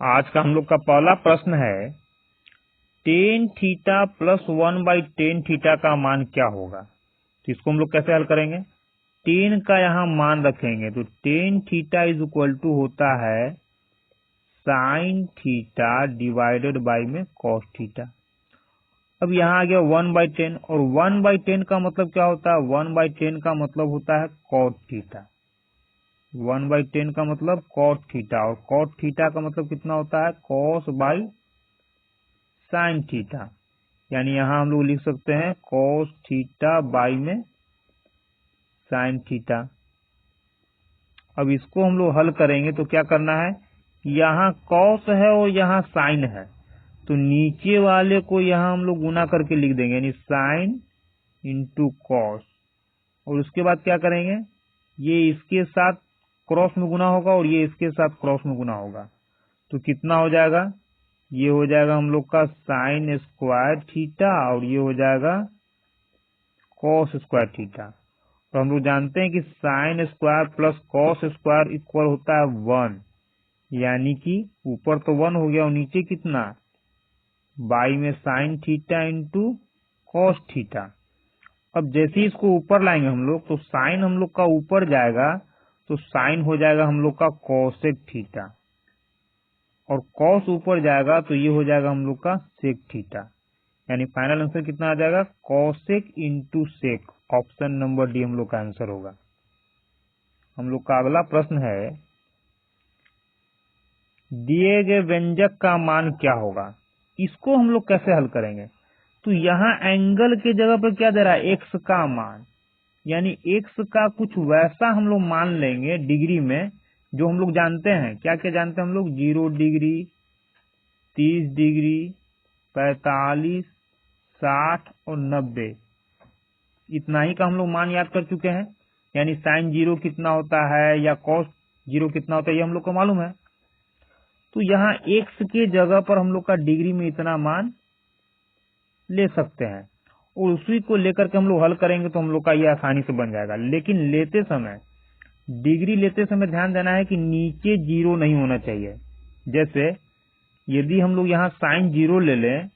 आज का हम लोग का पहला प्रश्न है टेन थीटा प्लस 1/10 थीटा का मान क्या होगा। तो इसको हम लोग कैसे हल करेंगे। टेन का यहाँ मान रखेंगे तो tan theta is equal to होता है साइन थीटा डिवाइडेड बाई में कॉस थीटा। अब यहाँ आ गया 1/10 और 1/10 का मतलब क्या होता है। 1/10 का मतलब होता है कॉट थीटा। 1/10 का मतलब कॉट थीटा और कॉट थीटा का मतलब कितना होता है कॉस बाई साइन थीटा। यानी यहाँ हम लोग लिख सकते हैं कॉस थीटा बाई में साइन थीटा। अब इसको हम लोग हल करेंगे तो क्या करना है, यहाँ कॉस है और यहाँ साइन है तो नीचे वाले को यहाँ हम लोग गुना करके लिख देंगे यानी साइन इंटू कॉस। और उसके बाद क्या करेंगे, ये इसके साथ क्रॉस में गुना होगा और ये इसके साथ क्रॉस में गुना होगा तो कितना हो जाएगा, ये हो जाएगा हम लोग का साइन स्क्वायर थीटा और ये हो जाएगा कॉस स्क्वायर थीटा। तो हम लोग जानते हैं कि sine square plus cos square equal होता है 1, यानी कि ऊपर तो 1 हो गया और नीचे कितना बाई में sine theta into cos theta. अब जैसे ही इसको ऊपर लाएंगे हम लोग तो साइन हम लोग का ऊपर जाएगा तो साइन हो जाएगा हम लोग का कॉसेक थीटा और कॉस ऊपर जाएगा तो ये हो जाएगा हम लोग का सेक थीटा। यानी फाइनल आंसर कितना आ जाएगा cosec into sec. Option number D हम लोग का आंसर होगा। हम लोग का अगला प्रश्न है दिए गए व्यंजक का मान क्या होगा। इसको हम लोग कैसे हल करेंगे, तो यहाँ एंगल के जगह पर क्या दे रहा है एक्स का मान, यानी एक्स का कुछ वैसा हम लोग मान लेंगे डिग्री में जो हम लोग जानते हैं। क्या क्या जानते हैं हम लोग, 0 डिग्री, 30 डिग्री, 45, 60 और 90। इतना ही का हम लोग मान याद कर चुके हैं। यानी साइन 0 कितना होता है या कॉस 0 कितना होता है ये हम लोग को मालूम है। तो यहाँ एक्स के जगह पर हम लोग का डिग्री में इतना मान ले सकते हैं और उसी को लेकर के हम लोग हल करेंगे तो हम लोग का ये आसानी से बन जाएगा। लेकिन लेते समय डिग्री लेते समय ध्यान देना है कि नीचे 0 नहीं होना चाहिए। जैसे यदि हम लोग यहाँ साइन 0 ले लें,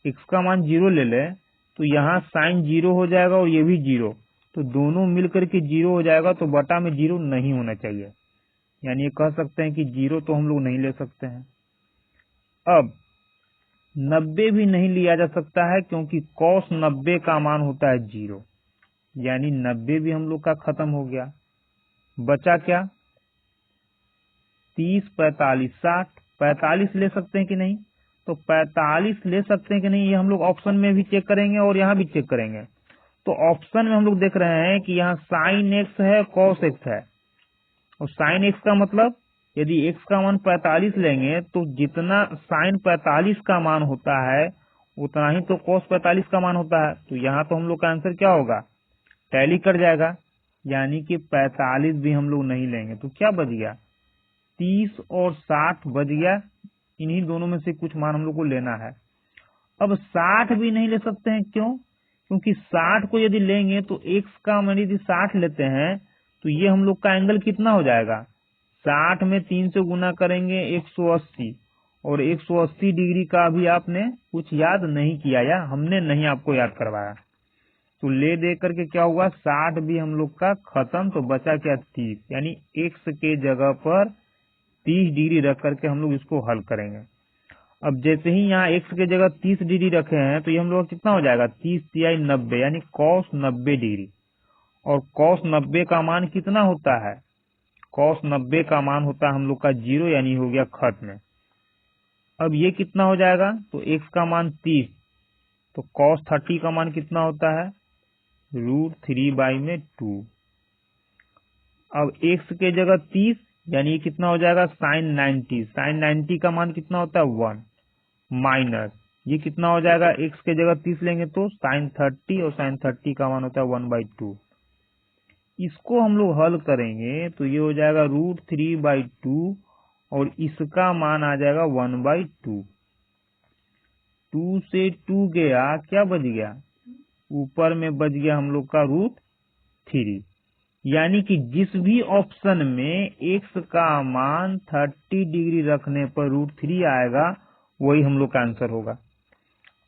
एक्स का मान 0 ले लें तो यहाँ साइन 0 हो जाएगा और ये भी 0, तो दोनों मिलकर के 0 हो जाएगा तो बटा में 0 नहीं होना चाहिए। यानी ये कह सकते हैं कि 0 तो हम लोग नहीं ले सकते हैं। अब 90 भी नहीं लिया जा सकता है क्योंकि cos 90 का मान होता है 0, यानी 90 भी हम लोग का खत्म हो गया। बचा क्या 30, 45, 60। 45 ले सकते हैं कि नहीं, तो 45 ले सकते हैं कि नहीं ये हम लोग ऑप्शन में भी चेक करेंगे और यहाँ भी चेक करेंगे। तो ऑप्शन में हम लोग देख रहे हैं कि यहाँ साइन एक्स है कॉस एक्स है और साइन एक्स का मतलब यदि एक्स का मान 45 लेंगे तो जितना साइन 45 का मान होता है उतना ही तो कॉस 45 का मान होता है। तो यहाँ तो हम लोग का आंसर क्या होगा, टैली कर जाएगा, यानी कि 45 भी हम लोग नहीं लेंगे। तो क्या बच गया 30 और 60 बच गया। इन्हीं दोनों में से कुछ मान हम लोग को लेना है। अब 60 भी नहीं ले सकते हैं, क्यों, क्योंकि 60 को यदि लेंगे तो एक्स का मान यदि 60 लेते हैं तो ये हम लोग का एंगल कितना हो जाएगा, 60 में 3 से गुना करेंगे 180 और 180 डिग्री का भी आपने कुछ याद नहीं किया या हमने नहीं आपको याद करवाया। तो ले दे करके क्या हुआ 60 भी हम लोग का खत्म, तो बचा क्या 30, यानी एक्स के जगह पर 30 डिग्री रख करके हम लोग इसको हल करेंगे। अब जैसे ही यहाँ एक्स के जगह 30 डिग्री रखे हैं तो ये हम लोग कितना हो जाएगा 30 तिहाई 90, यानी cos 90 डिग्री। और cos 90 का मान कितना होता है, cos 90 का मान होता है हम लोग का 0, यानी हो गया खत्म। अब ये कितना हो जाएगा, तो x का मान 30, तो cos 30 का मान कितना होता है √3/2। अब x के जगह 30 यानी ये कितना हो जाएगा sin 90, sin 90 का मान कितना होता है 1 माइनस ये कितना हो जाएगा x के जगह 30 लेंगे तो sin 30 और sin 30 का मान होता है 1/2। इसको हम लोग हल करेंगे तो ये हो जाएगा √3/2 और इसका मान आ जाएगा 1/2। 2 से 2 गया, क्या बच गया, ऊपर में बच गया हम लोग का √3, यानी कि जिस भी ऑप्शन में x का मान 30 डिग्री रखने पर √3 आएगा वही हम लोग का आंसर होगा।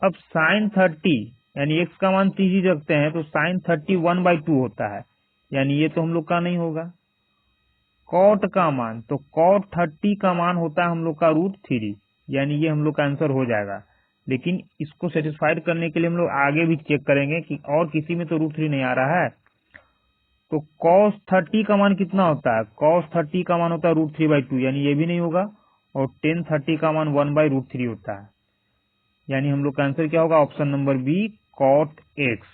अब sin 30 यानी x का मान 30 रखते हैं तो sin 30 1/2 होता है, यानी ये तो हम लोग का नहीं होगा। cot का मान, तो cot 30 का मान होता है हम लोग का √3, यानी ये हम लोग का आंसर हो जाएगा। लेकिन इसको सेटिस्फाइड करने के लिए हम लोग आगे भी चेक करेंगे कि और किसी में तो √3 नहीं आ रहा है। तो cos 30 का मान कितना होता है? cos 30 का मान होता है √3/2, यानी ये भी नहीं होगा। और tan 30 का मान 1/√3 होता है, यानी हम लोग का आंसर क्या होगा? Option number B, cot x।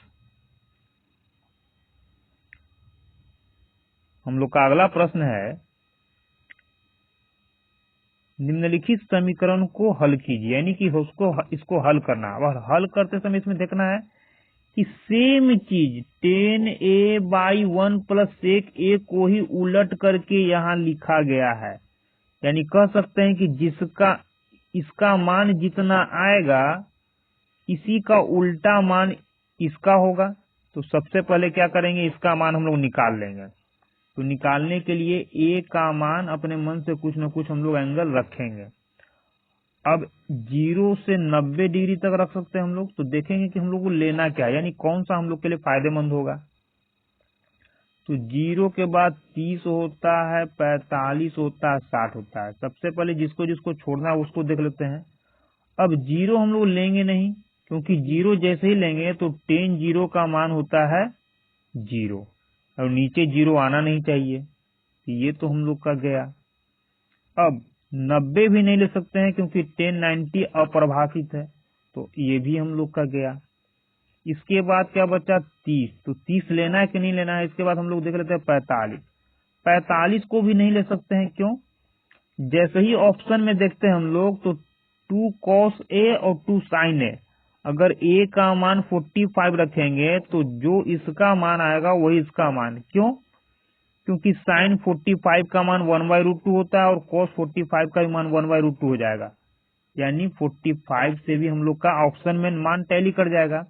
हम लोग का अगला प्रश्न है, निम्नलिखित समीकरण को हल कीजिए, यानी कि इसको हल करना है। और हल करते समय इसमें देखना है कि सेम चीज tan a/1 + sec a को ही उलट करके यहाँ लिखा गया है। यानी कह सकते हैं कि इसका मान जितना आएगा इसी का उल्टा मान इसका होगा। तो सबसे पहले क्या करेंगे, इसका मान हम लोग निकाल लेंगे। तो निकालने के लिए a का मान अपने मन से कुछ न कुछ हम लोग एंगल रखेंगे। अब 0 से 90 डिग्री तक रख सकते हैं हम लोग। तो देखेंगे कि हम लोग को लेना क्या है, यानी कौन सा हम लोग के लिए फायदेमंद होगा। तो 0 के बाद 30 होता है, 45 होता है, 60 होता है। सबसे पहले जिसको जिसको छोड़ना है उसको देख लेते हैं। अब 0 हम लोग लेंगे नहीं, क्योंकि 0 जैसे ही लेंगे तो tan 0 का मान होता है 0, और नीचे 0 आना नहीं चाहिए। ये तो हम लोग का गया। अब 90 भी नहीं ले सकते हैं क्योंकि tan 90 अपरिभाषित है, तो ये भी हम लोग का गया। इसके बाद क्या बचा? 30। तो 30 लेना है कि नहीं लेना है? इसके बाद हम लोग देख लेते हैं 45। 45 को भी नहीं ले सकते हैं, क्यों? जैसे ही ऑप्शन में देखते हैं हम लोग तो 2 cos a और 2 sin a, अगर a का मान 45 रखेंगे तो जो इसका मान आएगा वही इसका मान। क्यों? क्योंकि sin 45 का मान 1/√2 होता है और cos 45 का भी मान 1/√2 हो जाएगा, यानी 45 से भी हम लोग का ऑप्शन में मान टैली कर जाएगा।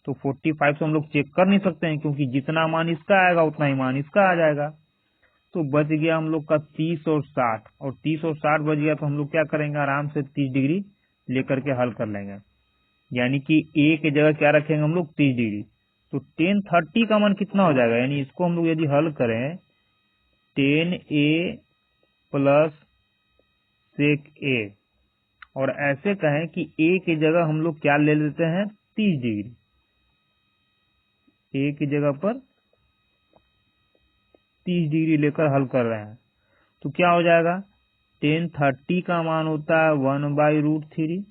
तो 45 से हम लोग चेक कर नहीं सकते हैं, क्योंकि जितना मान इसका आएगा उतना ही मान इसका आ जाएगा। तो बच गया हम लोग का 30 और 60, और 30 और 60 बच गया तो हम लोग क्या करेंगे, आराम से 30 डिग्री लेकर के हल कर लेंगे। यानी कि a की जगह क्या रखेंगे हम लोग? 30 डिग्री। तो tan 30 का मान कितना हो जाएगा? यानी इसको हम लोग यदि हल करें, tan a + sec a, और ऐसे कहें कि a की जगह हम लोग क्या ले लेते हैं? 30 डिग्री। a की जगह पर 30 डिग्री लेकर हल कर रहे हैं तो क्या हो जाएगा? tan 30 का मान होता है 1/√3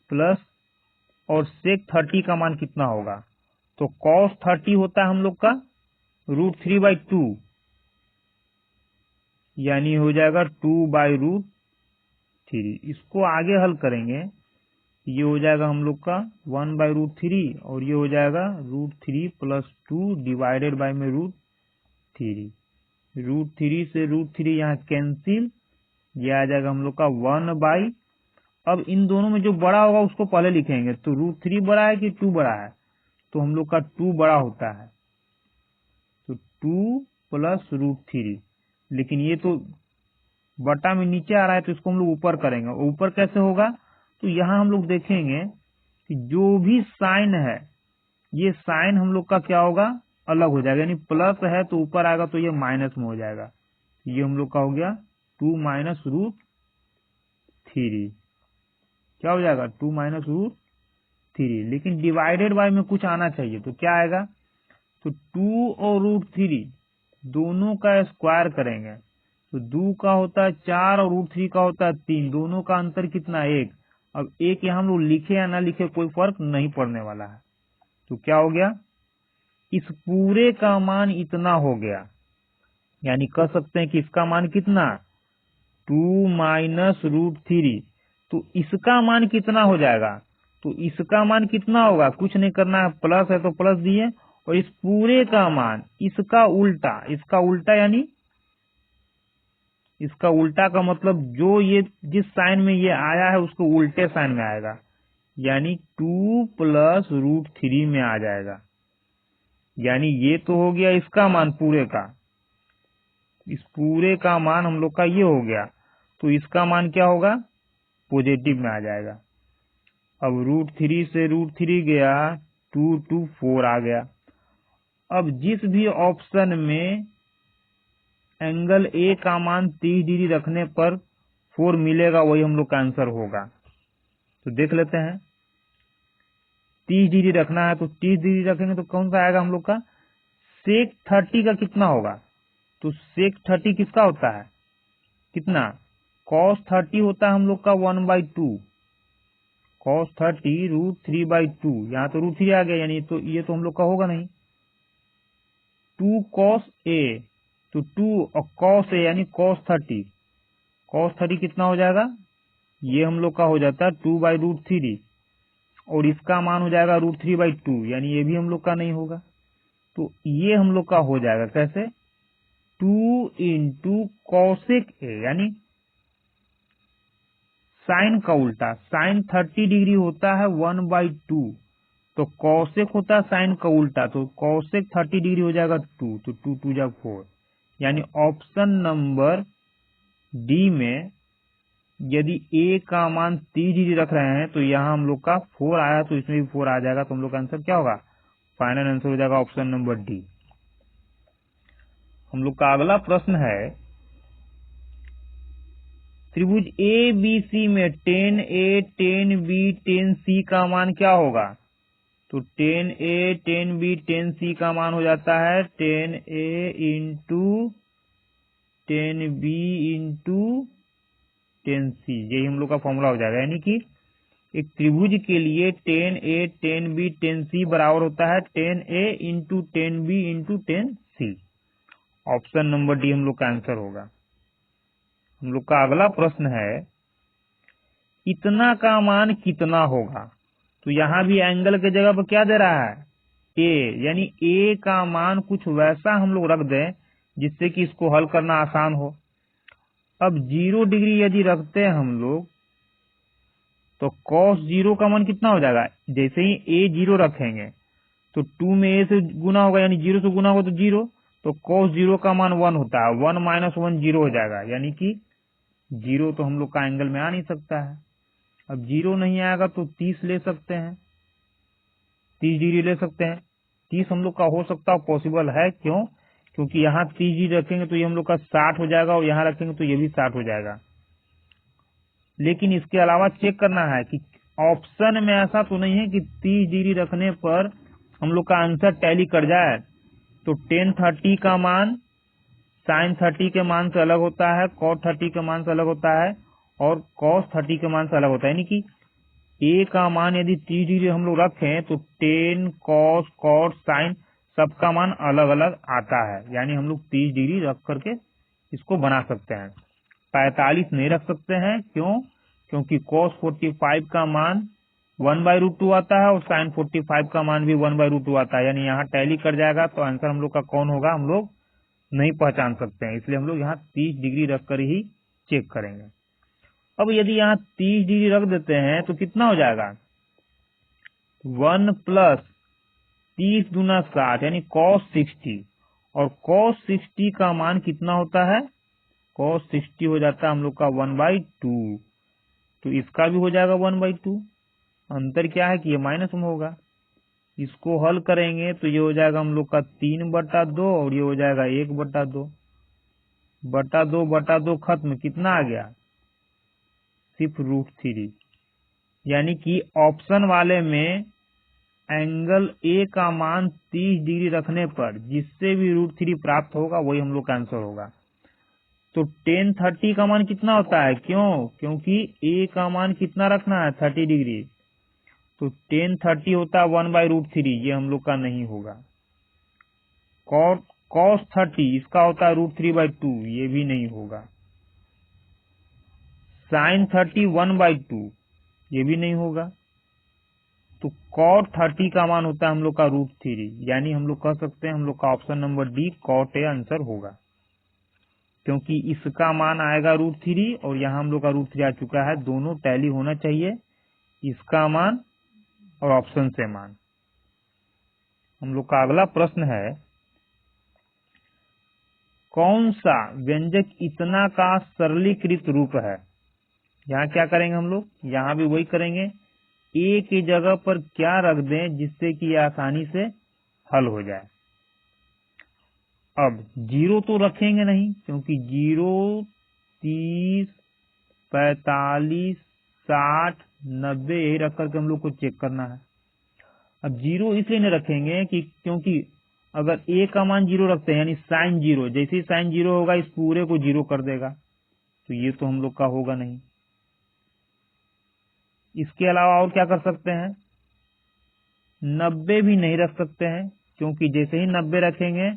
प्लस, और sec 30 का मान कितना होगा? तो cos 30 होता है हम लोग का √3/2, यानी हो जाएगा 2/√3। इसको आगे हल करेंगे, ये हो जाएगा हम लोग का 1/√3, और ये हो जाएगा √3 + 2 डिवाइडेड बाय में √3। √3 से √3 यहाँ कैंसिल, ये आ जाएगा हम लोग का 1/। अब इन दोनों में जो बड़ा होगा उसको पहले लिखेंगे। तो √3 बड़ा है कि 2 बड़ा है? तो हम लोग का 2 बड़ा होता है, तो 2 + √3। लेकिन ये तो बटा में नीचे आ रहा है, तो इसको हम लोग ऊपर करेंगे। ऊपर कैसे होगा? तो यहाँ हम लोग देखेंगे कि जो भी साइन है, ये साइन हम लोग का क्या होगा? अलग हो जाएगा। यानी प्लस है तो ऊपर आएगा तो ये माइनस में हो जाएगा। ये हम लोग का हो गया 2 - √3। क्या हो जाएगा? 2 - √3। लेकिन डिवाइडेड बाय में कुछ आना चाहिए, तो क्या आएगा? तो 2 और √3 दोनों का स्क्वायर करेंगे तो 2 का होता है 4 और √3 का होता है 3। दोनों का अंतर कितना? 1। अब 1 यहाँ हम लोग लिखे या ना लिखे कोई फर्क नहीं पड़ने वाला है। तो क्या हो गया? इस पूरे का मान इतना हो गया, यानी कह सकते हैं कि इसका मान कितना? 2 - √3। तो इसका मान कितना हो जाएगा? तो इसका मान कितना होगा? कुछ नहीं करना है, प्लस है तो प्लस दिए, और इस पूरे का मान इसका उल्टा यानी इसका उल्टा का मतलब जो ये जिस साइन में ये आया है उसको उल्टे साइन में आएगा, यानी 2 + √3 में आ जाएगा। यानी ये तो हो गया इसका मान पूरे का, इस पूरे का मान हम लोग का ये हो गया, तो इसका मान क्या होगा, पॉजिटिव में आ जाएगा। अब √3 से √3 गया, 2 2 4 आ गया। अब जिस भी ऑप्शन में एंगल ए का मान 30 डिग्री रखने पर 4 मिलेगा वही हम लोग का आंसर होगा। तो देख लेते हैं, 30 डिग्री रखना है तो 30 डिग्री रखेंगे तो कौन सा आएगा हम लोग का, sec 30 का कितना होगा, तो sec 30 किसका होता है, कितना, cos 30 होता है हम लोग का 1/2, cos 30 √3/2, यहाँ तो √3 आ गया, यानी तो ये तो हम लोग का होगा नहीं। 2 cos a, तो 2 और cos a यानी cos 30, cos 30 कितना हो जाएगा, ये हम लोग का हो जाता है 2/√3, और इसका मान हो जाएगा √3/2, यानी ये भी हम लोग का नहीं होगा। तो ये हम लोग का हो जाएगा कैसे, 2 × cosec a, यानी साइन का उल्टा, साइन 30 डिग्री होता है 1/2, तो cosec होता है साइन का उल्टा, तो cosec 30 डिग्री हो जाएगा 2, तो 2 2 जा 4, यानी ऑप्शन नंबर डी में यदि a का मान 30 डिग्री रख रहे हैं तो यहाँ हम लोग का 4 आया, तो इसमें भी 4 आ जाएगा, तो हम लोग का आंसर क्या होगा, फाइनल आंसर हो जाएगा ऑप्शन नंबर डी। हम लोग का अगला प्रश्न है, त्रिभुज ABC में 10A 10B 10C का मान क्या होगा, तो 10A 10B 10C का मान हो जाता है 10A × 10B × 10C, यही हम लोग का फॉर्मूला हो जाएगा। यानी कि एक त्रिभुज के लिए 10A 10B 10C बराबर होता है 10A × 10B × 10C। Option number D हम लोग का आंसर होगा। हम लोग का अगला प्रश्न है, इतना का मान कितना होगा, तो यहाँ भी एंगल के जगह पर क्या दे रहा है, ए, यानी ए का मान कुछ वैसा हम लोग रख दें जिससे कि इसको हल करना आसान हो। अब 0 डिग्री यदि रखते हैं हम लोग तो cos 0 का मान कितना हो जाएगा, जैसे ही a 0 रखेंगे तो 2 में a से गुना होगा, यानी 0 से गुना होगा तो 0, तो cos 0 का मान 1 होता है, 1 - 1 0 हो जाएगा, यानी कि 0 तो हम लोग का एंगल में आ नहीं सकता है। अब 0 नहीं आएगा तो 30 ले सकते हैं, 30 डिग्री ले सकते हैं, 30 हम लोग का हो सकता है, पॉसिबल है, क्यों, क्योंकि यहाँ 30 डिग्री रखेंगे तो ये हम लोग का 60 हो जाएगा, और यहाँ रखेंगे तो ये भी 60 हो जाएगा। लेकिन इसके अलावा चेक करना है कि ऑप्शन में ऐसा तो नहीं है कि 30 डिग्री रखने पर हम लोग का आंसर टैली कर जाए। तो tan 30 का मान sin 30 के मान से अलग होता है, cos 30 के मान से अलग होता है, और cos 30 के मान से अलग होता है। यानी कि a का मान यदि 30 डिग्री हम लोग रखें तो tan cos cot sin सबका मान अलग अलग आता है, यानी हम लोग 30 डिग्री रख करके इसको बना सकते हैं। 45 नहीं रख सकते हैं, क्यों, क्योंकि cos 45 का मान 1/√2 आता है, और sin 45 का मान भी 1/√2 आता है, यानी यहाँ टैली कर जाएगा, तो आंसर हम लोग का कौन होगा हम लोग नहीं पहचान सकते हैं, इसलिए हम लोग यहाँ 30 डिग्री रख कर ही चेक करेंगे। अब यदि यहाँ 30 डिग्री रख देते हैं तो कितना हो जाएगा, 1 + 30 × 60 यानी cos 60, और cos 60 का मान कितना होता है, cos 60 हो जाता है हम लोग का 1/2, तो इसका भी हो जाएगा 1/2। अंतर क्या है कि ये माइनस में होगा, इसको हल करेंगे तो ये हो जाएगा हम लोग का 3/2, और ये हो जाएगा 1/2, बटा 2/2 खत्म, कितना आ गया, सिर्फ √3। यानी कि ऑप्शन वाले में एंगल ए का मान 30 डिग्री रखने पर जिससे भी √3 प्राप्त होगा वही हम लोग का आंसर होगा। तो tan 30 का मान कितना होता है, क्यों, क्योंकि a का मान कितना रखना है 30 डिग्री, तो tan 30 होता है 1/√3, ये हम लोग का नहीं होगा। cos 30 इसका होता है √3/2, ये भी नहीं होगा। sin 30 1/2, ये भी नहीं होगा। तो cot 30 का मान होता है हम लोग का √3, यानी हम लोग कह सकते हैं हम लोग का option number D cot a answer होगा, क्योंकि इसका मान आएगा √3 और यहाँ हम लोग का √3 आ चुका है, दोनों टैली होना चाहिए, इसका मान और ऑप्शन से मान। हम लोग का अगला प्रश्न है, कौन सा व्यंजक इतना का सरलीकृत रूप है। यहाँ क्या करेंगे हम लोग, यहाँ भी वही करेंगे, ए की जगह पर क्या रख दें जिससे कि आसानी से हल हो जाए। अब 0 तो रखेंगे नहीं, क्योंकि 0, 30, 45, 60, 90 यही रख करके हम लोग को चेक करना है। अब 0 इसलिए नहीं रखेंगे कि क्योंकि अगर ए का मान 0 रखते हैं यानी साइन 0, जैसे ही साइन 0 होगा इस पूरे को 0 कर देगा, तो ये तो हम लोग का होगा नहीं। इसके अलावा और क्या कर सकते हैं, 90 भी नहीं रख सकते हैं, क्योंकि जैसे ही 90 रखेंगे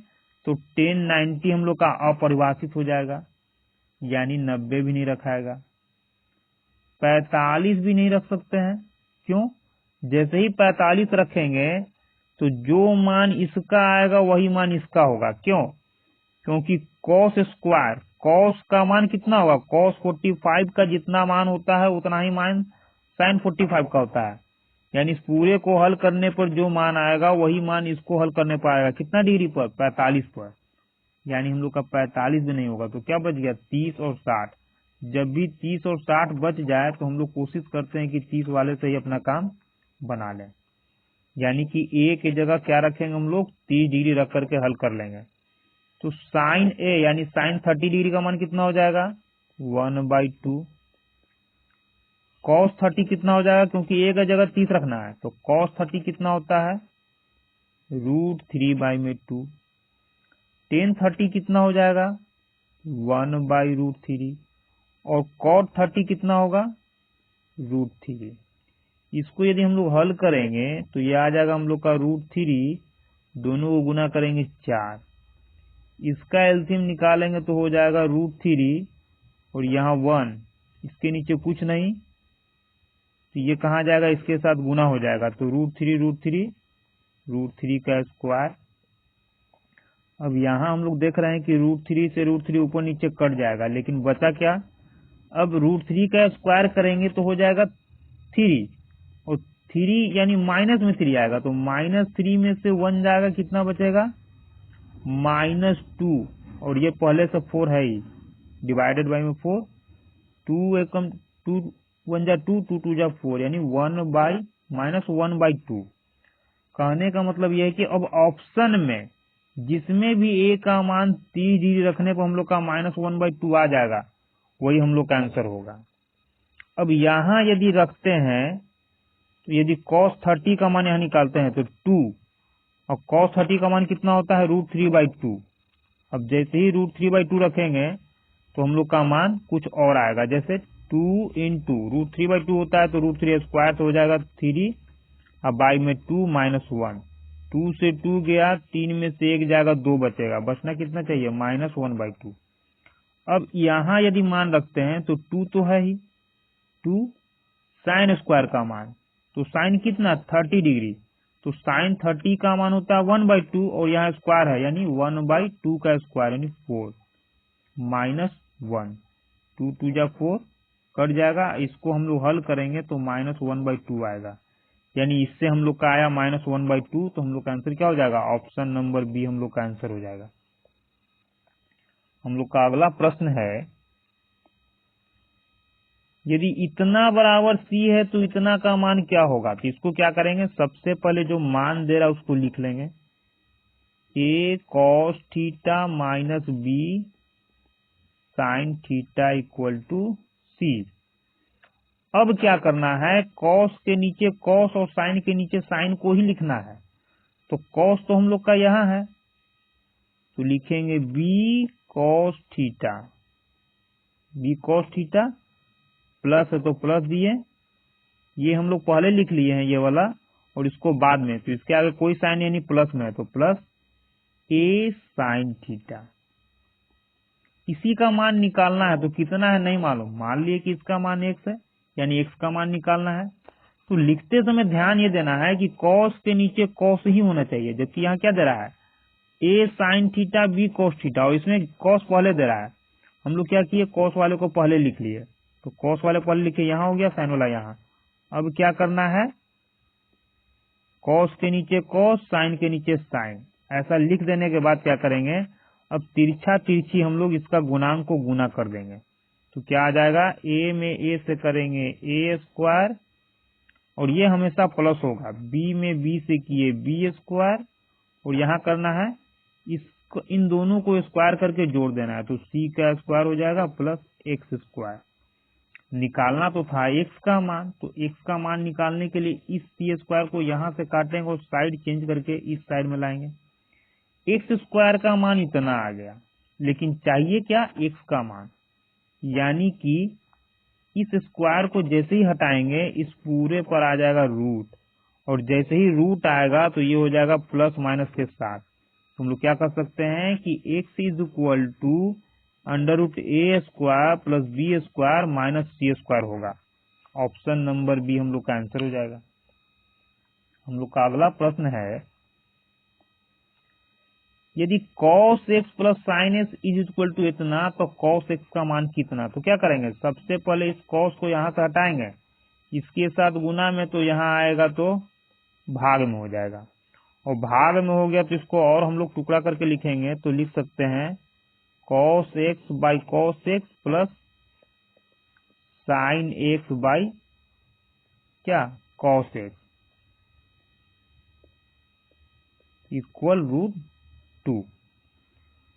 तो 1090 हम लोग का अपरिभाषित हो जाएगा, यानी 90 भी नहीं रखाएगा। 45 भी नहीं रख सकते हैं, क्यों, जैसे ही 45 रखेंगे तो जो मान इसका आएगा वही मान इसका होगा। क्यों, क्योंकि कॉस स्क्वायर, कॉस का मान कितना होगा, कॉस 45 का जितना मान होता है उतना ही मान साइन 45 का होता है, यानी इस पूरे को हल करने पर जो मान आएगा वही मान इसको हल करने पर आएगा। कितना डिग्री पर, 45 पर, यानी हम लोग का 45 भी नहीं होगा। तो क्या बच गया, 30 और 60। जब भी 30 और 60 बच जाए तो हम लोग कोशिश करते हैं कि 30 वाले से ही अपना काम बना लें, यानी कि ए की जगह क्या रखेंगे हम लोग, 30 डिग्री रख करके हल कर लेंगे। तो साइन ए यानी साइन 30 डिग्री का मान कितना हो जाएगा, 1/2। कॉस 30 कितना हो जाएगा, क्योंकि ए का जगह 30 रखना है, तो कॉस 30 कितना होता है, √3/2। टेन 30 कितना हो जाएगा, 1/√3। और कॉट 30 कितना होगा, √3। इसको यदि हम लोग हल करेंगे तो ये आ जाएगा हम लोग का √3, दोनों को गुना करेंगे 4, इसका एलसीएम निकालेंगे तो हो जाएगा √3 और यहाँ 1, इसके नीचे कुछ नहीं, तो ये कहाँ जाएगा, इसके साथ गुना हो जाएगा, तो √3 का स्क्वायर। अब यहाँ हम लोग देख रहे हैं कि √3 से √3 ऊपर नीचे कट जाएगा, लेकिन बचा क्या, अब √3 का स्क्वायर करेंगे तो हो जाएगा 3, और 3 यानी माइनस में 3 आएगा, तो -3 में से 1 जाएगा, कितना बचेगा, -2, और ये पहले से 4 है ही, डिवाइडेड बाई में 4, 2 एकम 2 1 जा 2, 2 2 जा 4, यानी -1/2। कहने का मतलब यह है कि अब ऑप्शन में जिसमें भी ए का मान 30 डिग्री रखने पर हम लोग का -1/2 आ जाएगा, वही हम लोग का आंसर होगा। अब यहाँ यदि रखते हैं तो यदि cos 30 का मान यहाँ निकालते हैं तो 2, और cos 30 का मान कितना होता है, √3/2। अब जैसे ही √3/2 रखेंगे तो हम लोग का मान कुछ और आएगा, जैसे 2 × √3/2 होता है तो √3 स्क्वायर तो हो जाएगा 3, अब बाई में 2 -1, 2 से 2 गया, 3 में से 1 जाएगा, 2 बचेगा, बचना कितना चाहिए, -1/2। अब यहाँ यदि मान रखते हैं तो 2 तो है ही, 2 साइन स्क्वायर का मान, तो साइन कितना, 30 डिग्री, तो साइन 30 का मान होता है 1/2, और यहाँ स्क्वायर है यानी 1/2 का स्क्वायर यानी 4, -1, 2 2 जा 4 कट जाएगा, इसको हम लोग हल करेंगे तो -1/2 आएगा, यानी इससे हम लोग का आया -1/2, तो हम लोग का आंसर क्या हो जाएगा, ऑप्शन नंबर बी हम लोग का आंसर हो जाएगा। हम लोग का अगला प्रश्न है, यदि इतना बराबर c है तो इतना का मान क्या होगा। तो इसको क्या करेंगे, सबसे पहले जो मान दे रहा है उसको लिख लेंगे, a cos theta minus b sine theta = c। अब क्या करना है, cos के नीचे cos और sin के नीचे sin को ही लिखना है, तो cos तो हम लोग का यहाँ है, तो लिखेंगे b cos theta, b cos theta, plus है तो प्लस दिए, ये हम लोग पहले लिख लिए हैं ये वाला, और इसको बाद में, तो इसके आगे कोई साइन यानी प्लस में है तो प्लस a साइन थीटा। इसी का मान निकालना है, तो कितना है नहीं मालूम, मान लिए कि इसका मान x है, यानी x का मान निकालना है। तो लिखते समय ध्यान ये देना है कि cos के नीचे cos ही होना चाहिए, जबकि यहाँ क्या दे रहा है, a sine theta b cos theta, और इसमें cos पहले दे रहा है, हम लोग क्या किए, cos वाले को पहले लिख लिए, तो cos वाले पहले लिखे, यहाँ हो गया साइन वाला यहाँ। अब क्या करना है, कॉस के नीचे कॉस, साइन के नीचे साइन। ऐसा लिख देने के बाद क्या करेंगे, अब तिरछा तिरछी हम लोग इसका गुणांक को गुना कर देंगे। तो क्या आ जाएगा, ए में ए से करेंगे ए स्क्वायर, और ये हमेशा प्लस होगा। बी में बी से किए बी स्क्वायर, और यहाँ करना है इसको, इन दोनों को स्क्वायर करके जोड़ देना है। तो सी का स्क्वायर हो जाएगा प्लस एक्स स्क्वायर। निकालना तो था एक्स का मान, तो एक्स का मान निकालने के लिए इस सी स्क्वायर को यहाँ से काटेंगे और साइड चेंज करके इस साइड में लाएंगे। एक्स स्क्वायर का मान इतना आ गया, लेकिन चाहिए क्या, एक्स का मान। यानी कि इस स्क्वायर को जैसे ही हटाएंगे इस पूरे पर आ जाएगा रूट, और जैसे ही रूट आएगा तो ये हो जाएगा प्लस माइनस के साथ। तो हम लोग क्या कर सकते हैं कि x is equal to under root a square plus b square minus c square होगा। ऑप्शन नंबर बी हम लोग का आंसर हो जाएगा। हम लोग का अगला प्रश्न है, यदि cos x plus sine x is equal to इतना, तो cos x का मान कितना। तो क्या करेंगे, सबसे पहले इस cos को यहाँ से हटाएंगे, इसके साथ गुना में, तो यहाँ आएगा तो भाग में हो जाएगा, और भाग में हो गया तो इसको और हम लोग टुकड़ा करके लिखेंगे। तो लिख सकते हैं cos x by cos x plus sine x by क्या cos x equal root 2।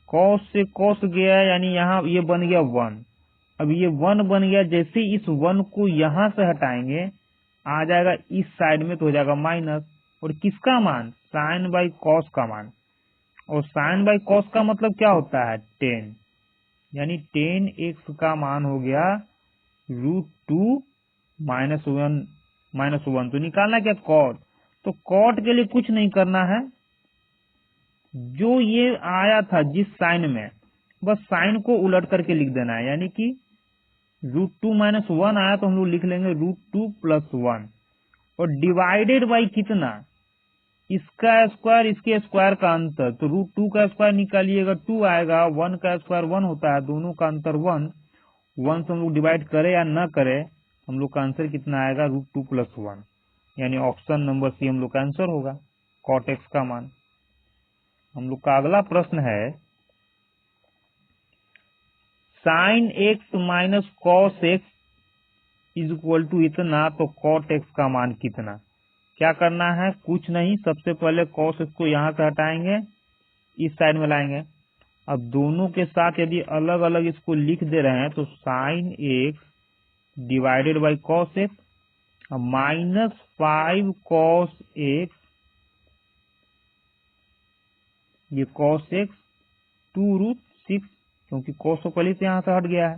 cos से cos गया, यानी यहाँ ये बन गया 1। अब ये 1 बन गया, जैसे इस 1 को यहाँ से हटाएंगे आ जाएगा इस साइड में, तो हो जाएगा माइनस। और किसका मान, साइन बाई कॉस का मान। और साइन बाई कॉस का मतलब क्या होता है, 10, यानी 10x का मान हो गया रूट 2 -1। तो निकालना क्या, कॉट। तो कॉट के लिए कुछ नहीं करना है, जो ये आया था जिस साइन में, बस साइन को उलट करके लिख देना है। यानी कि रूट 2 -1 आया तो हम लोग लिख लेंगे रूट 2 प्लस 1, और डिवाइडेड बाई कितना, इसका स्क्वायर इसके स्क्वायर का अंतर। तो रूट 2 का स्क्वायर निकालिएगा 2 आएगा, 1 का स्क्वायर 1 होता है, दोनों का अंतर 1। 1 से हम लोग डिवाइड करें या न करें, हम लोग का आंसर कितना आएगा, रूट 2 प्लस 1। यानी ऑप्शन नंबर सी हम लोग का आंसर होगा, कॉट एक्स का मान। हम लोग का अगला प्रश्न है, sine x minus cos x is equal to इतना, तो कॉट एक्स का मान कितना। क्या करना है, कुछ नहीं, सबसे पहले कॉस एक्स को यहाँ से हटाएंगे, इस साइड में लाएंगे। अब दोनों के साथ यदि अलग अलग इसको लिख दे रहे हैं, तो sine x divided by cos x -5 cos x, ये कॉस एक्स 2 रूट 6, क्योंकि कॉस तो पहले से यहां से हट गया है।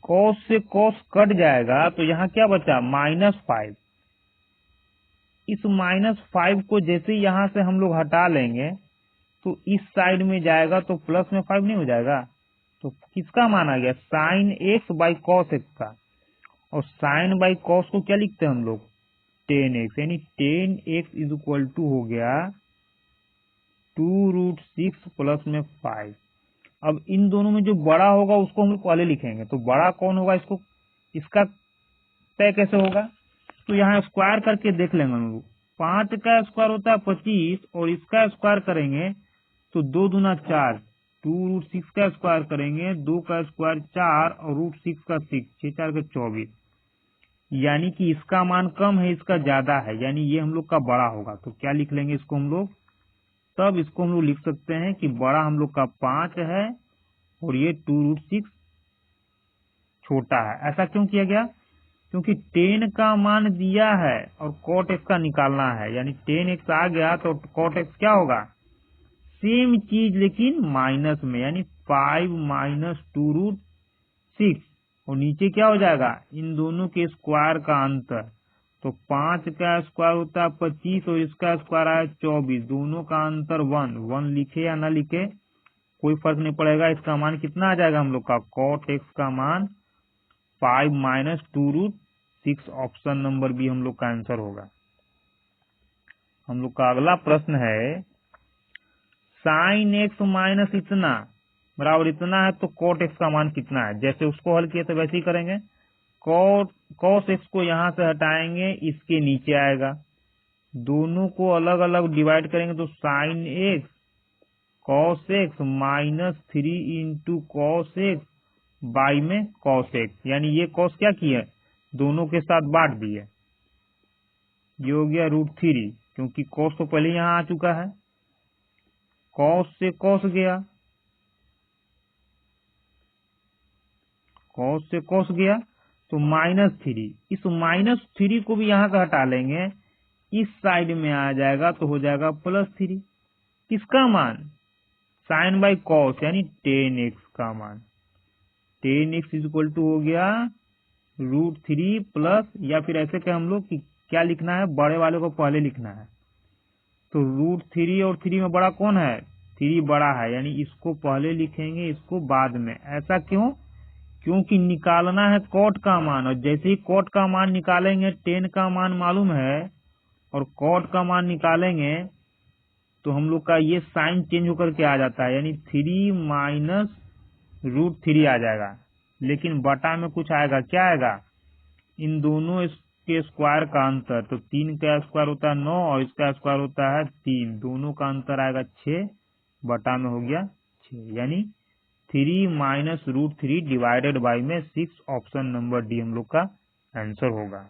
कॉस से कॉस कट जाएगा, तो यहाँ क्या बचा, -5। इस -5 को जैसे ही यहां से हम लोग हटा लेंगे, तो इस साइड में जाएगा तो प्लस में 5 नहीं हो जाएगा। तो किसका मान आ गया, sine x by cos x का। और साइन बाई कॉस को क्या लिखते हैं हम लोग, 10x, यानी 10x इज इक्वल टू हो गया 2 रूट 6 प्लस में 5। अब इन दोनों में जो बड़ा होगा उसको हम लोग पहले लिखेंगे। तो बड़ा कौन होगा, इसको, इसका तय कैसे होगा, तो यहाँ स्क्वायर करके देख लेंगे हम लोग। 5 का स्क्वायर होता है 25, और इसका स्क्वायर करेंगे तो 2 दूना 4, 2 रूट 6 का स्क्वायर करेंगे, 2 का स्क्वायर 4, और रूट 6 का 6, 6 4 के 24। यानी कि इसका मान कम है, इसका ज्यादा है, यानी ये हम लोग का बड़ा होगा। तो क्या लिख लेंगे इसको हम लोग, तब इसको हम लोग लिख सकते हैं कि बड़ा हम लोग का 5 है, और ये 2 रूट 6 छोटा है। ऐसा क्यों किया गया, क्योंकि 10 का मान दिया है और कॉट एक्स का निकालना है, यानी 10x आ गया तो कॉट एक्स क्या होगा, सेम चीज लेकिन माइनस में, यानी 5 माइनस 2 रूट 6, और नीचे क्या हो जाएगा, इन दोनों के स्क्वायर का अंतर। तो 5 का स्क्वायर होता है 25, और इसका स्क्वायर आया 24, दोनों का अंतर 1 लिखे या ना लिखे कोई फर्क नहीं पड़ेगा। इसका मान कितना आ जाएगा हम लोग का, कॉट एक्स का मान 5 minus 2 root 6। Option number B हम लोग का आंसर होगा। हम लोग का अगला प्रश्न है, साइन एक्स माइनस इतना बराबर इतना है, तो कॉट एक्स का मान कितना है। जैसे उसको हल किए तो वैसे ही करेंगे। cos x को यहां से हटाएंगे, इसके नीचे आएगा। दोनों को अलग अलग डिवाइड करेंगे तो sine x cos x -3 into cos x by में cos x, यानी ये cos क्या किया है, दोनों के साथ बांट दिए। ये हो गया √3, क्योंकि cos तो पहले यहां आ चुका है, cos से cos गया, cos से cos गया तो -3, इस -3 को भी यहां का हटा लेंगे, इस साइड में आ जाएगा तो हो जाएगा +3। किसका मान, साइन बाई कॉस यानी tan x का मान। tan x इक्वल टू हो गया √3 प्लस, या फिर ऐसे क्या हम लोग कि क्या लिखना है, बड़े वाले को पहले लिखना है। तो √3 और 3 में बड़ा कौन है, 3 बड़ा है, यानी इसको पहले लिखेंगे, इसको बाद में। ऐसा क्यों, क्योंकि निकालना है कॉट का मान, और जैसे ही कॉट का मान निकालेंगे, tan का मान मालूम है और कॉट का मान निकालेंगे तो हम लोग का ये साइन चेंज होकर के आ जाता है, यानी 3 माइनस √3 आ जाएगा। लेकिन बटा में कुछ आएगा, क्या आएगा, इन दोनों के स्क्वायर का अंतर। तो 3 का स्क्वायर होता है 9 और इसका स्क्वायर होता है 3, दोनों का अंतर आएगा 6, बटा में हो गया 6, यानी 3 माइनस √3 डिवाइडेड बाई में 6, ऑप्शन नंबर डी हम लोग का आंसर होगा।